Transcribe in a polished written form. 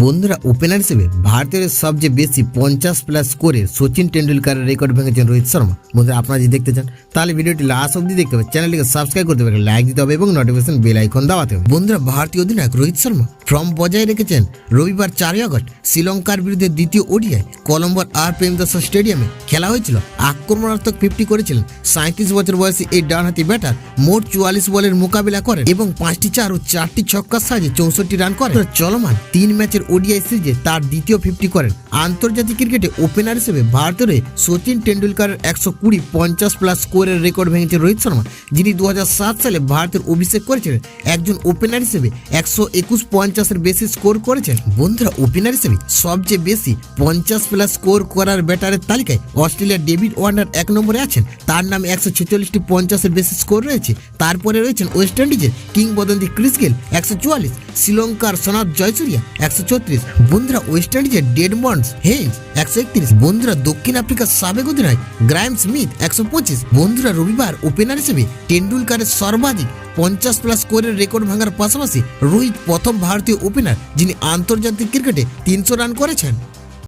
বন্ধুরা ওপেনার হিসেবে ভারতের সবচেয়ে বেশি 50+ স্কোরে সচিন টেন্ডুলকারের রেকর্ড ভেঙেছেন রোহিত শর্মা। বন্ধুরা আপনারা যদি দেখতে চান তাহলে ভিডিওটি লাস্ট অবধি দেখতে হবে, চ্যানেলটিকে সাবস্ক্রাইব করতে হবে, লাইক দিতে হবে এবং নোটিফিকেশন বেল আইকন দাবাতে হবে। বন্ধুরা ভারতীয় অধিনায়ক রোহিত শর্মা ফর্ম বজায় রেখেছেন। রবিবার 4 আগস্ট শ্রীলঙ্কার বিরুদ্ধে দ্বিতীয় ওডিআই কলম্বোর আর প্রেমদাসা স্টেডিয়ামে খেলা হয়েছিল। আক্রমণাত্মক 50 করেছিলেন 37 বছর বয়সী এই ডানহাতি ব্যাটার। মোট 44 বলের মোকাবিলা করেন এবং 5টি 4 ও 4টি ছক্কার সাহায্যে 64 রান করেন। চলমান 3 ম্যাচের ওডিআই সিরিজে তার দ্বিতীয় 50 করেন। আন্তর্জাতিক ক্রিকেটে ওপেনার হিসেবে ভারতের সচিন টেন্ডুলকারের 120 50+ স্কোরের রেকর্ড ভেঙেছেন রোহিত শর্মা, যিনি 2007 সালে ভারতের অভিষেক করেছিলেন। একজন ওপেনার হিসেবে 121 50-এর বেশি স্কোর করেছেন। বন্ধুরা ওপেনার হিসেবে সবচেয়ে বেশি 50+ স্কোর করার ব্যাটারের তালিকায় অস্ট্রেলিয়ার ডেভিড ওয়ার্নার 1 নম্বরে আছেন। তার নামে 146টি 50-এর বেশি স্কোর রয়েছে। তারপরে রয়েছেন ওয়েস্ট ইন্ডিজের কিংবদন্তি ক্রিস গেল 144, শ্রীলঙ্কার সনাথ জয়সূর্যা 134। বন্ধুরা ওয়েস্ট ইন্ডিজের ডেডমন্ডস হেইন্স 131। বন্ধুরা দক্ষিণ আফ্রিকার সাবেক অধিনায়ক গ্রাইম স্মিথ 125। বন্ধুরা রবিবার ওপেনার হিসেবে টেন্ডুলকারের সর্বাধিক 50+ স্কোরের রেকর্ড ভাঙার পাশাপাশি রোহিত প্রথম ভারতীয় ওপেনার যিনি আন্তর্জাতিক ক্রিকেটে 300 রান করেছেন।